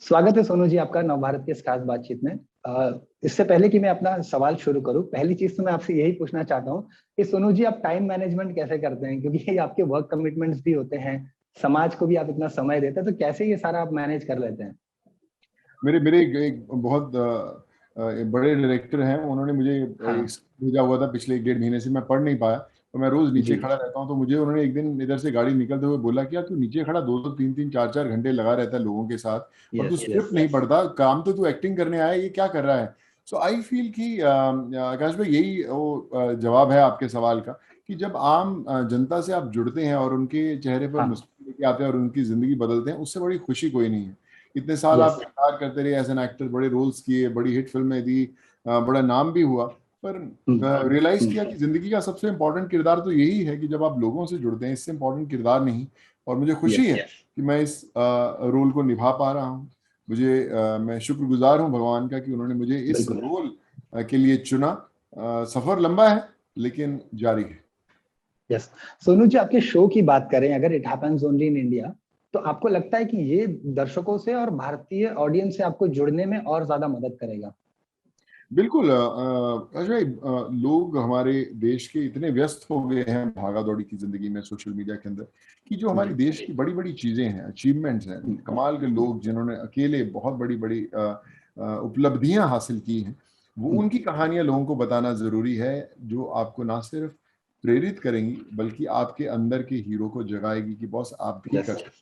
स्वागत है सोनू जी आपका नवभारत के इस खास बातचीत में। इससे पहले कि मैं अपना सवाल शुरू करूं, पहली चीज तो मैं आपसे यही पूछना चाहता हूं कि सोनू जी आप टाइम मैनेजमेंट कैसे करते हैं, क्योंकि ये आपके वर्क कमिटमेंट्स भी होते हैं, समाज को भी आप इतना समय देते हैं, तो कैसे ये सारा आप मैनेज कर लेते हैं? मेरे मेरे एक बहुत बड़े डायरेक्टर हैं। उन्होंने मुझे हाँ भेजा हुआ था पिछले 1 डेढ़ महीने से। मैं पढ़ नहीं पाया तो मैं रोज नीचे जी। खड़ा रहता हूँ। तो मुझे उन्होंने एक दिन इधर से गाड़ी निकलते हुए बोला कि यार तू नीचे खड़ा 2-2 3-3 4-4 घंटे लगा रहता है लोगों के साथ और तू यस स्क्रिप्ट यस। नहीं पढ़ता। काम तो तू एक्टिंग करने आया है, ये क्या कर रहा है? सो आई फील कि आकाश भाई यही वो जवाब है आपके सवाल का कि जब आम जनता से आप जुड़ते हैं और उनके चेहरे पर हाँ मुस्कुराहट लेके आते हैं और उनकी जिंदगी बदलते हैं, उससे बड़ी खुशी कोई नहीं है। इतने साल आप यस किरदार करते रहे एज एन एक्टर, बड़े रोल्स किए, बड़ी हिट फिल्में दी, बड़ा नाम भी हुआ, पर रियलाइज किया कि जिंदगी का सबसे इंपॉर्टेंट किरदार तो यही है कि जब आप लोगों से जुड़ते हैं, इससे इंपॉर्टेंट किरदार नहीं। और मुझे खुशी यस है कि मैं इस रोल को निभा पा रहा हूँ। मैं शुक्रगुजार हूँ भगवान का कि उन्होंने मुझे इस बिल्कुल। रोल के लिए चुना। सफर लंबा है लेकिन जारी है। यस। सोनू जी आपके शो की बात करें, अगर it happens only in India, तो आपको लगता है कि ये दर्शकों से और भारतीय ऑडियंस से आपको जुड़ने में और ज्यादा मदद करेगा? बिल्कुल अजय, लोग हमारे देश के इतने व्यस्त हो गए हैं भागा दौड़ी की जिंदगी में, सोशल मीडिया के अंदर, कि जो हमारे जी। देश की बड़ी बड़ी चीजें हैं, अचीवमेंट्स हैं, कमाल के लोग जिन्होंने अकेले बहुत बड़ी बड़ी उपलब्धियां हासिल की हैं, वो उनकी कहानियां लोगों को बताना जरूरी है, जो आपको ना सिर्फ प्रेरित करेंगी बल्कि आपके अंदर के हीरो को जगाएगी कि बॉस आप भी कर यस सकते।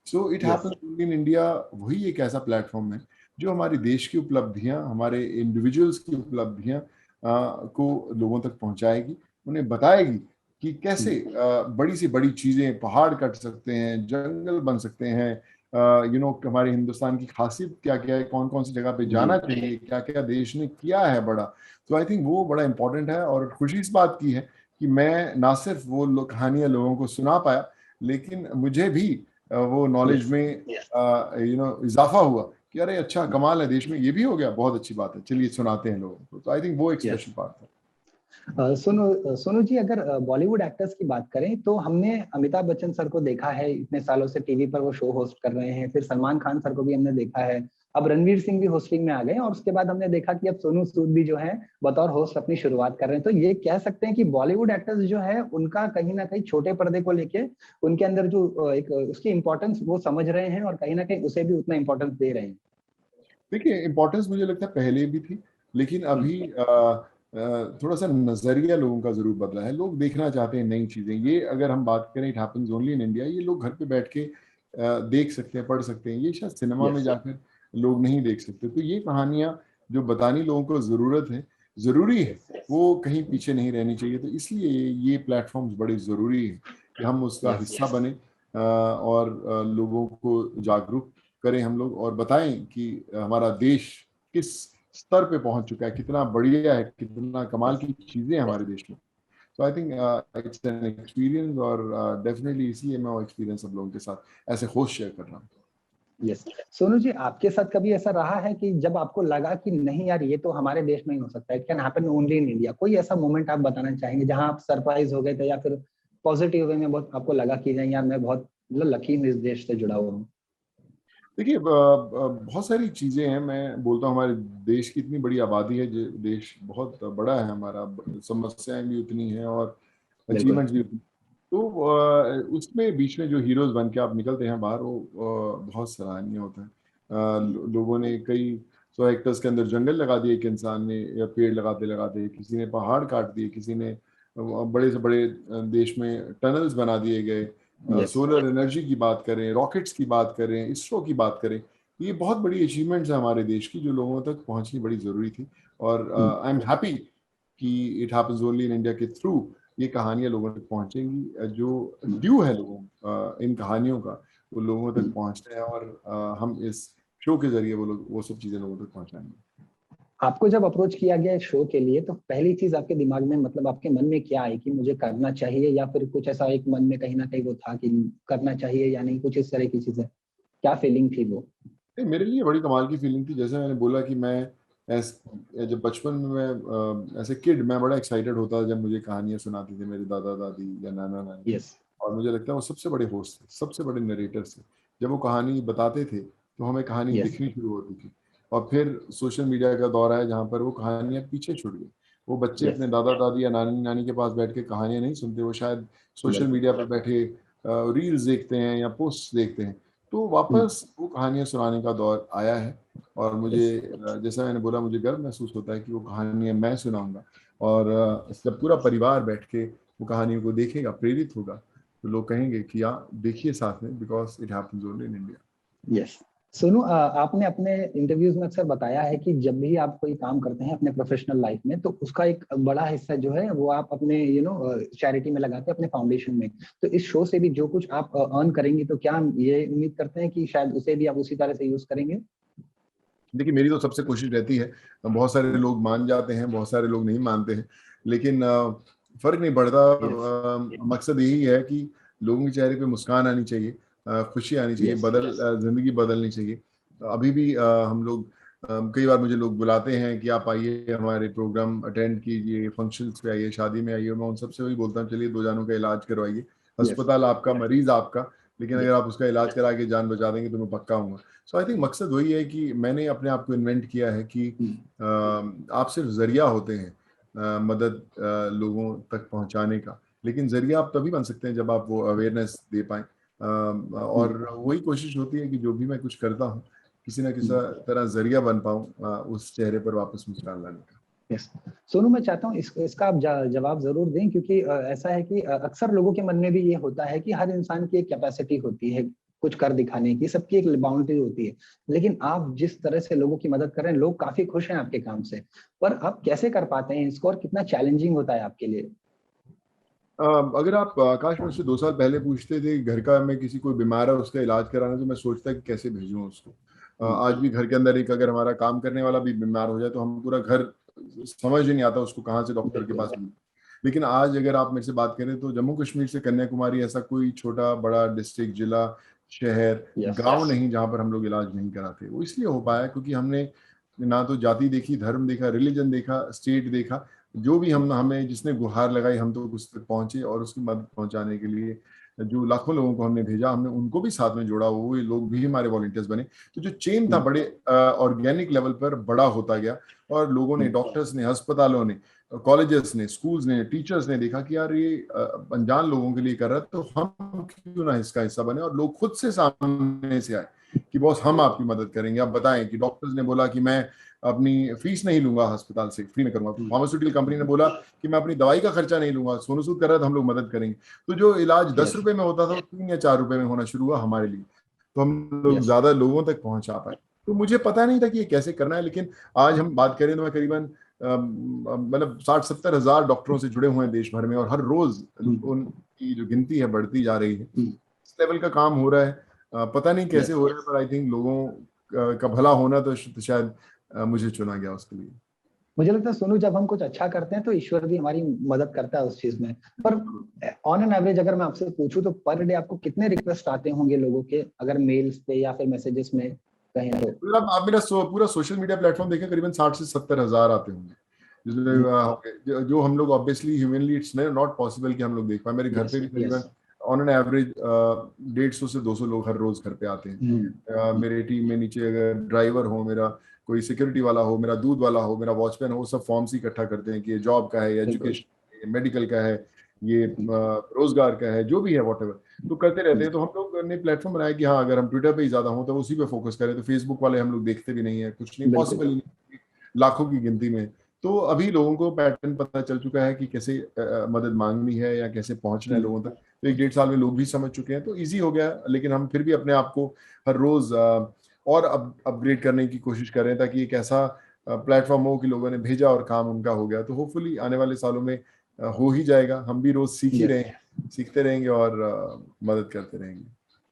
So it yes. Happens in India वही एक ऐसा प्लेटफॉर्म है जो हमारे देश की उपलब्धियां, हमारे इंडिविजुअल्स की उपलब्धियां को लोगों तक पहुंचाएगी, उन्हें बताएगी कि कैसे बड़ी से बड़ी चीजें, पहाड़ कट सकते हैं, जंगल बन सकते हैं, हमारे हिंदुस्तान की खासियत क्या क्या है, कौन कौन सी जगह पे जी। जाना चाहिए, क्या क्या देश ने किया है बड़ा। तो आई थिंक वो बड़ा इंपॉर्टेंट है और खुशी इस बात की है कि मैं ना सिर्फ वो कहानियां लोगों को सुना पाया, लेकिन मुझे भी वो नॉलेज यस। में इजाफा हुआ कि अरे अच्छा कमाल है, देश में ये भी हो गया, बहुत अच्छी बात है, चलिए सुनाते हैं लोगों को। तो आई थिंक वो एक यस। स्पेशल पार्ट है। सोनू जी, अगर बॉलीवुड एक्टर्स की बात करें तो हमने अमिताभ बच्चन सर को देखा है, इतने सालों से टीवी पर वो शो होस्ट कर रहे हैं, फिर सलमान खान सर को भी हमने देखा है, अब रणवीर सिंह भी होस्टिंग में आ गए, और उसके बाद हमने देखा कि अब सोनू सूद भी जो है बतौर होस्ट अपनी शुरुआत कर रहे हैं। तो ये कह सकते हैं कि बॉलीवुड एक्टर्स जो है उनका कहीं ना कहीं छोटे पर्दे को लेके उनके अंदर जो एक उसकी इंपॉर्टेंस वो समझ रहे हैं और कहीं ना कहीं उसे भी उतना इंपॉर्टेंस दे रहे हैं। देखिए, इम्पोर्टेंस मुझे लगता है पहले भी थी, लेकिन हम्म। अभी थोड़ा सा नजरिया लोगों का जरूर बदला है। लोग देखना चाहते हैं नई चीजें। ये अगर हम बात करें, it happens only in India, ये लोग घर पे बैठ के देख सकते हैं, पढ़ सकते हैं। ये शायद सिनेमा में यस जाकर लोग नहीं देख सकते। तो ये कहानियां जो बतानी लोगों को जरूरत है, जरूरी है, यस वो कहीं पीछे नहीं रहनी चाहिए। तो इसलिए ये प्लेटफॉर्म्स बड़े जरूरी है कि हम उसका यस। हिस्सा बने और लोगों को जागरूक करें हम लोग, और बताएं कि हमारा देश किस स्तर पे पहुंच चुका है, कितना बढ़िया है, कितना कमाल यस की चीजें हैं हमारे देश में। तो I think it's an experience, और डेफिनेटली इसलिए मैं वो एक्सपीरियंस सब लोगों के साथ ऐसे होस्ट शेयर कर रहा हूँ। यस। सोनू जी आपके साथ कभी ऐसा रहा है कि जब आपको लगा कि नहीं यार ये तो हमारे देश में ही हो सकता है, can happen only in India, कोई ऐसा मोमेंट आप बताना चाहेंगे जहां आप सरप्राइज हो गए थे या फिर पॉजिटिव वे में बहुत आपको लगा कि नहीं यार मैं बहुत मतलब लकी हूँ इस देश से जुड़ा हुआ हूँ? देखिए, बहुत सारी चीजें हैं। मैं बोलता हूँ हमारे देश की इतनी बड़ी आबादी है, देश बहुत बड़ा है हमारा, समस्याएं भी उतनी हैं और बिल्कुल। अचीवमेंट्स भी उतनी। तो उसमें बीच में जो हीरोज बन के आप निकलते हैं बाहर, वो बहुत सराहनीय होता है। लोगों ने कई सौ एक्टर्स के अंदर जंगल लगा दिए, एक इंसान ने, या पेड़ लगाते लगाते किसी ने पहाड़ काट दिए, किसी ने बड़े से बड़े देश में टनल्स बना दिए गए। यस। सोलर एनर्जी की बात करें, रॉकेट्स की बात करें, इसरो की बात करें, ये बहुत बड़ी अचीवमेंट्स है हमारे देश की, जो लोगों तक पहुंचनी बड़ी जरूरी थी। और आई एम हैप्पी कि it happens only in India के थ्रू ये कहानियां लोगों तक पहुंचेंगी। जो ड्यू है लोगों इन कहानियों का, वो लोगों तक पहुंचते हैं, और हम इस शो के जरिए वो सब चीजें लोगों तक पहुंचाएंगे। आपको जब अप्रोच किया गया इस शो के लिए तो पहली चीज आपके दिमाग में मतलब आपके मन में क्या आई कि मुझे करना चाहिए, या फिर कुछ ऐसा एक मन में कहीं ना कहीं वो था कि करना चाहिए या नहीं, कुछ इस तरह की चीजें, क्या फीलिंग थी वो? नहीं, मेरे लिए बड़ी कमाल की फीलिंग थी। जैसे मैंने बोला कि मैं ऐस जब बचपन में मैं ऐसे किड, मैं बड़ा एक्साइटेड होता जब मुझे कहानियां सुनाते थे मेरे दादा दादी या नाना नानी। यस। और मुझे लगता है वो सबसे बड़े होस्ट थे, सबसे बड़े नरेटर्स थे। जब वो कहानी बताते थे तो हमें कहानी Yes. दिखनी शुरू होती थी। और फिर सोशल मीडिया का दौर आया जहाँ पर वो कहानियाँ पीछे छूट गई। वो बच्चे Yes. अपने दादा दादी या नानी नानी के पास बैठ के कहानियाँ नहीं सुनते, वो शायद सोशल बिल्कुल। मीडिया पर बैठे रील्स देखते हैं या पोस्ट देखते हैं। तो हम्म। वापस वो कहानियाँ सुनाने का दौर आया है। और मुझे Yes. जैसा मैंने बोला, मुझे गर्व महसूस होता है कि वो कहानियाँ मैं सुनाऊंगा। और जब पूरा परिवार बैठ के वो कहानियों को देखेगा, प्रेरित होगा, तो लोग कहेंगे कि हाँ देखिए साथ में, because it happens only in India. Yes. Sonu, आपने अपने इंटरव्यूज में अक्सर बताया है कि जब भी आप कोई काम करते हैं अपने प्रोफेशनल लाइफ में, तो उसका एक बड़ा हिस्सा जो है वो आप अपने चैरिटी में लगाते हैं, अपने फाउंडेशन में। तो इस शो से भी जो कुछ आप अर्न करेंगे, तो क्या हम ये उम्मीद करते हैं कि शायद उसे भी आप उसी तरह से यूज करेंगे? देखिए, मेरी तो सबसे कोशिश रहती है, बहुत सारे लोग मान जाते हैं, बहुत सारे लोग नहीं मानते हैं, लेकिन फर्क नहीं पड़ता। यस। मकसद यही है कि लोगों के चेहरे पे मुस्कान आनी चाहिए, खुशी आनी चाहिए, यस। जिंदगी बदलनी चाहिए। अभी भी हम लोग कई बार मुझे लोग बुलाते हैं कि आप आइए, हमारे प्रोग्राम अटेंड कीजिए, फंक्शंस पे आइए, शादी में आइए। मैं उन सबसे वही बोलता हूँ, चलिए दो जानों का इलाज करवाइए। यस। अस्पताल आपका, मरीज आपका, लेकिन अगर यस। आप उसका इलाज करा के जान बचा देंगे तो मैं पक्का हूँ। सो आई थिंक मकसद वही है कि मैंने अपने आप को इन्वेंट किया है कि आप सिर्फ जरिया होते हैं मदद लोगों तक पहुंचाने का, लेकिन जरिया आप तभी बन सकते हैं जब आप वो अवेयरनेस दे पाएं। और वही कोशिश होती है कि जो भी मैं कुछ करता हूँ, किसी ना किसी तरह जरिया बन पाऊँ उस चेहरे पर वापस मुस्कान लाने का। यस। सोनू, मैं चाहता हूँ इसका आप जवाब जरूर दें, क्योंकि ऐसा है कि अक्सर लोगों के मन में भी ये होता है कि हर इंसान की एक कैपेसिटी होती है कुछ कर दिखाने की, सबकी एक बाउंड्री होती है। लेकिन आप जिस तरह से लोगों की मदद कर रहे हैं, लोग काफी खुश हैं आपके काम से। पर आप कैसे कर पाते हैं इसको, और कितना चैलेंजिंग होता है आपके लिए? अगर आप आकाश मुझसे 2 साल पहले पूछते थे घर का, मैं किसी कोई बीमार है उसका इलाज कराना, तो मैं सोचता कि कैसे भेजूं उसको। आज भी घर के अंदर एक अगर हमारा काम करने वाला भी बीमार हो जाए तो हम पूरा घर समझ ही नहीं आता उसको कहाँ से डॉक्टर के पास मिले। लेकिन आज अगर आप मेरे से बात करें तो जम्मू कश्मीर से कन्याकुमारी ऐसा कोई छोटा बड़ा डिस्ट्रिक्ट, जिला, शहर, यस। गांव नहीं जहां पर हम लोग इलाज नहीं कराते। वो इसलिए हो पाया क्योंकि हमने ना तो जाति देखी, धर्म देखा, रिलीजन देखा, स्टेट देखा। जो भी हम हमें जिसने गुहार लगाई, हम तो उस तक पहुंचे, और उसकी मदद पहुंचाने के लिए जो लाखों लोगों को हमने भेजा, हमने उनको भी साथ में जोड़ा, वो लोग भी हमारे वॉलंटियर्स बने। तो जो चेन था बड़े ऑर्गेनिक लेवल पर बड़ा होता गया, और लोगों ने, डॉक्टर्स ने, अस्पतालों ने, कॉलेजेस ने, स्कूल्स ने, टीचर्स ने देखा कि यार ये अनजान लोगों के लिए कर रहा है, तो हम क्यों ना इसका हिस्सा बने। और लोग खुद से सामने से आए कि बॉस हम आपकी मदद करेंगे। आप बताएं कि डॉक्टर्स ने बोला कि मैं अपनी फीस नहीं लूंगा, अस्पताल से फ्री में करूंगा। फार्मास्यूटिकल कंपनी ने बोला कि मैं अपनी दवाई का खर्चा नहीं लूंगा, सोनू सूद कर रहा है तो हम लोग मदद करेंगे। तो जो इलाज 10 रुपए में होता था वो 3 या 4 रुपए में होना शुरू हुआ हमारे लिए, तो हम लोग ज्यादा लोगों तक पहुंचा पाए। तो मुझे पता नहीं था कि ये कैसे करना है, लेकिन आज हम बात करें तो मैं करीबन मतलब 60-70 हजार डॉक्टरों से जुड़े हुए हैं देश भर में, और हर रोज उनकी जो गिनती है बढ़ती जा रही है। इस लेवल का काम हो रहा है, पता नहीं कैसे हो रहा है, पर आई थिंक लोगों का भला होना तो शायद मुझे चुना गया उसके लिए। मुझे लगता है सोनू, जब हम कुछ अच्छा करते हैं तो ईश्वर भी हमारी मदद करता है उस चीज में। पर ऑन एन एवरेज अगर मैं आपसे पूछूं तो पर डे आपको कितने रिक्वेस्ट आते होंगे लोगों के, अगर मेल्स पे या फिर मैसेजेस में कहें तो? मतलब आप मेरा पूरा सोशल मीडिया प्लेटफॉर्म देखें, करीबन 60 से 70 हजार आते होंगे, जिसमें जो हम लोग obviously humanly it's not possible कि हम लोग देख पाए। मेरे घर पे भी करीबन ऑन एन एवरेज 150 से 200 लोग हर रोज घर पे आते हैं। मेरे टीम में नीचे अगर ड्राइवर हो, मेरा कोई सिक्योरिटी वाला हो, मेरा दूध वाला हो, मेरा वॉचमैन हो, सब फॉर्म्स इकट्ठा करते हैं कि ये जॉब का है, एजुकेशन, मेडिकल का है, ये रोजगार का है, जो भी है वॉट एवर, तो करते रहते हैं। तो हम लोग ने प्लेटफॉर्म बनाया कि हाँ अगर हम ट्विटर पे ही ज्यादा हो तो उसी पे फोकस करें। तो फेसबुक वाले हम लोग देखते भी नहीं है, कुछ नहीं, पॉसिबल ही नहीं, लाखों की गिनती में। तो अभी लोगों को पैटर्न पता चल चुका है कि कैसे मदद मांगनी है या कैसे पहुंचना है लोगों तक। तो 1-1.5 साल में लोग भी समझ चुके हैं, तो इजी हो गया। लेकिन हम फिर भी अपने आप को हर रोज और अपग्रेड करने की कोशिश कर रहे हैं, ताकि एक ऐसा प्लेटफॉर्म हो कि लोगों ने भेजा और काम उनका हो गया। तो होपफुली आने वाले सालों में हो ही जाएगा। हम भी रोज सीख ही रहे हैं, सीखते रहेंगे और मदद करते रहेंगे।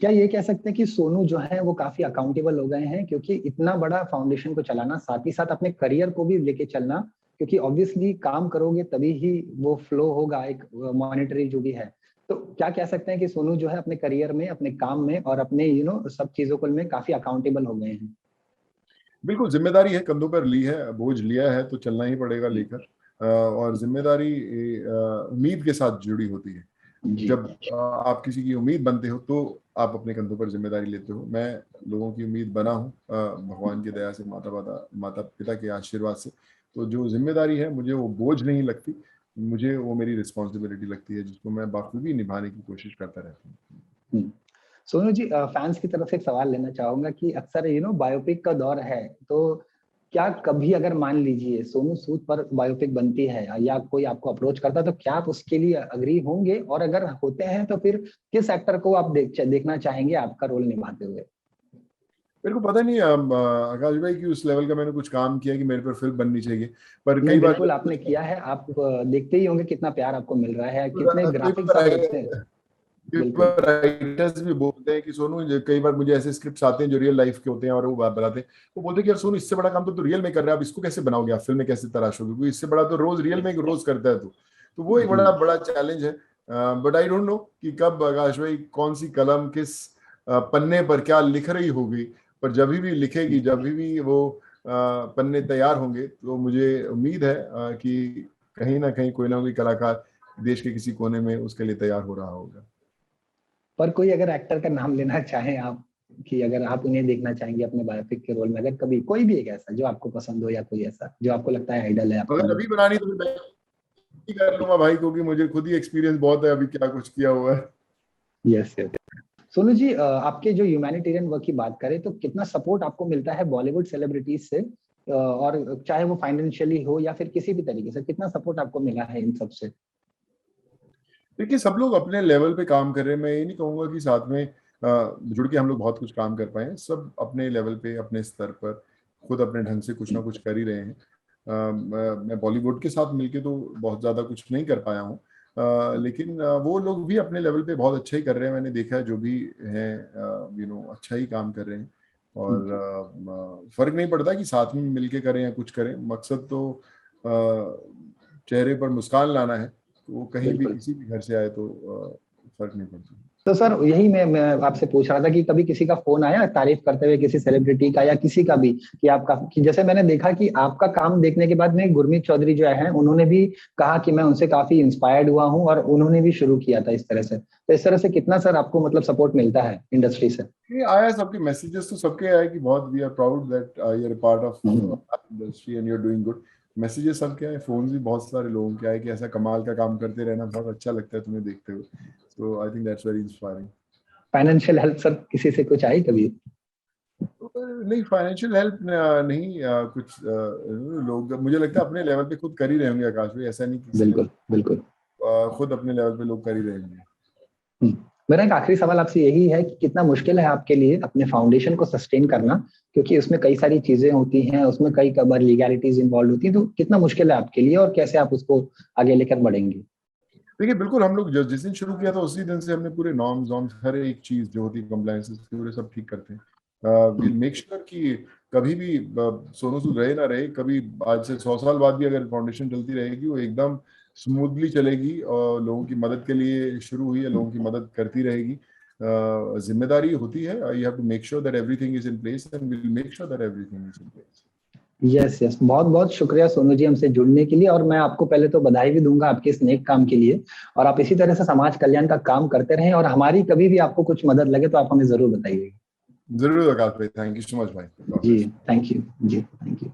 क्या ये कह सकते हैं कि सोनू जो है वो काफी अकाउंटेबल हो गए हैं, क्योंकि इतना बड़ा फाउंडेशन को चलाना, साथ ही साथ अपने करियर को भी लेके चलना, क्योंकि ऑब्वियसली काम करोगे तभी ही वो फ्लो होगा एक मॉनेटरी जो भी है। तो क्या कह सकते हैं कि सोनू जो है अपने करियर में, अपने काम में और अपने सब चीजों को में काफी अकाउंटेबल हो गए हैं? बिल्कुल, जिम्मेदारी है, कंधों पर ली है, बोझ लिया है तो चलना ही पड़ेगा लेकर। और जिम्मेदारी उम्मीद के साथ जुड़ी होती है। जब आप किसी की उम्मीद बनते हो तो आप अपने कंधों पर जिम्मेदारी लेते हो। मैं लोगों की उम्मीद बना हूँ भगवान की दया से, माता पिता के आशीर्वाद से। तो जो जिम्मेदारी है मुझे वो बोझ नहीं लगती, मुझे वो मेरी रिस्पॉन्सिबिलिटी लगती है, जिसको मैं बाखूबी निभाने की कोशिश करता रहता हूँ। सोनू जी, फैंस की तरफ से एक सवाल लेना चाहूंगा कि अक्सर बायोपिक का दौर है, तो क्या कभी अगर मान लीजिए सोनू सूद पर बायोपिक बनती है या कोई आपको अप्रोच करता है, तो क्या आप उसके लिए अग्री होंगे, और अगर होते हैं तो फिर किस एक्टर को आप देखना चाहेंगे आपका रोल निभाते हुए? मेरे को पता नहीं आकाश भाई कि उस लेवल का मैंने कुछ काम किया कि मेरे पर फिल्म बननी चाहिए, पर नहीं, कई बार बिल्कुल आपने किया है। आप देखते ही होंगे कितना प्यार आपको मिल रहा है, कितने ग्राफिक्स आप देखते हैं। बिल्कुल। राइटर्स भी बोलते हैं कि सोनू, कई बार मुझे ऐसे स्क्रिप्ट्स आते हैं जो रियल लाइफ के होते हैं और वो बात बताते हैं, वो बोलते हैं कि यार सोनू, इससे बड़ा काम तो रियल में कर रहा है, अब इसको कैसे बनाओगे, आप फिल्म में कैसे तराशोगे, क्योंकि इससे बड़ा तो रोज रियल में रोज करता है। तो वो एक बड़ा बड़ा चैलेंज है। बट आई डोंट नो कि कब आकाश भाई कौन सी कलम किस पन्ने पर क्या लिख रही होगी, पर जब भी लिखेगी, जब भी वो पन्ने तैयार होंगे, तो मुझे उम्मीद है कि कहीं ना कोई कलाकार देश के किसी कोने में उसके लिए तैयार हो रहा होगा। पर कोई अगर एक्टर का नाम लेना चाहें आप, कि अगर आप उन्हें देखना चाहेंगे अपने बायोपिक के रोल में, अगर कभी कोई भी एक ऐसा जो आपको पसंद हो, या कोई ऐसा जो आपको लगता है आइडल है आपका? अगर अभी बनानी तो मैं ही कर लूंगा भाई, क्योंकि मुझे खुद ही एक्सपीरियंस बहुत है अभी क्या कुछ किया हुआ है। Yes yes. सोनू जी, आपके जो ह्यूमैनिटेरियन वर्क की बात करें तो कितना सपोर्ट आपको मिलता है बॉलीवुड सेलिब्रिटीज से, और चाहे वो फाइनेंशियली हो या फिर किसी भी तरीके से, कितना सपोर्ट आपको मिला है इन सब से? देखिए, सब लोग अपने लेवल पे काम कर रहे हैं। मैं ये नहीं कहूंगा कि साथ में जुड़ के हम लोग बहुत कुछ काम कर पाए हैं। सब अपने लेवल पे, अपने स्तर पर खुद अपने ढंग से कुछ ना कुछ कर ही रहे हैं। मैं बॉलीवुड के साथ मिलके तो बहुत ज्यादा कुछ नहीं कर पाया हूँ, लेकिन वो लोग भी अपने लेवल पे बहुत अच्छा ही कर रहे हैं। मैंने देखा है जो भी है अच्छा ही काम कर रहे हैं। और फर्क नहीं पड़ता कि साथ में मिलके करें या कुछ करें, मकसद तो चेहरे पर मुस्कान लाना है। तो वो कहीं भी किसी भी घर से आए तो फर्क नहीं पड़ता। तो सर, यही मैं आपसे पूछ रहा था कि कभी किसी का फोन आया तारीफ करते हुए, किसी सेलिब्रिटी का या किसी का भी, कि जैसे मैंने देखा कि आपका काम देखने के बाद में गुरमीत चौधरी जो है, उन्होंने भी कहा कि मैं उनसे काफी इंस्पायर्ड हुआ हूं, और उन्होंने भी शुरू किया था इस तरह से। तो इस तरह से कितना सर आपको मतलब सपोर्ट मिलता है इंडस्ट्री से? ये आया, सबके मैसेजेस तो सबके आए कि बहुत we are proud that you are part of industry and you are doing good. Messages सबके आए, फोन भी बहुत सारे लोगों के आए कि ऐसा कमाल का काम करते रहना, बहुत अच्छा लगता है तुम्हें देखते हुए। So I think that's very inspiring. Financial help sir किसी से कुछ आई कभी? नहीं, फाइनेंशियल हेल्प नहीं। कुछ लोग मुझे लगता है अपने लेवल पे खुद कर ही रहे होंगे आकाश भाई, ऐसा नहीं किसी बिल्कुल बिल्कुल। खुद अपने लेवल पे लोग कर ही रहे होंगे। मेरा एक आखिरी सवाल आपसे यही है कि कितना मुश्किल है आपके लिए अपने फाउंडेशन को सस्टेन करना, क्योंकि उसमें कई सारी चीजें होती हैं, उसमें कई बार लीगैलिटीज इन्वॉल्व होती हैं, तो कितना मुश्किल है आपके लिए, और कैसे आप उसको आगे लेकर बढ़ेंगे? देखिए, बिल्कुल, हम लोग जिस दिन शुरू किया था उसी दिन से हमने पूरे नॉर्म्स हर एक चीज जो होती है कंप्लायंसेस पूरे सब ठीक करते हैं। विल मेक श्योर कि कभी भी सोनू सूद रहे ना रहे, कभी आज से 100 साल बाद भी अगर फाउंडेशन चलती रहेगी, वो एकदम स्मूथली चलेगी और लोगों की मदद के लिए शुरू हुई है, लोगों की मदद करती रहेगी। जिम्मेदारी होती है, you have to make sure that everything is in place and will make sure that everything is in place. Yes yes, बहुत बहुत शुक्रिया सोनू जी हमसे जुड़ने के लिए, और मैं आपको पहले तो बधाई भी दूंगा आपके इस नेक काम के लिए, और आप इसी तरह से समाज कल्याण का काम करते रहें, और हमारी कभी भी आपको कुछ मदद लगे तो आप हमें जरूर बताइएगा। जरूर आकाश भाई, थैंक यू सो मच भाई। जी थैंक यू। जी थैंक यू।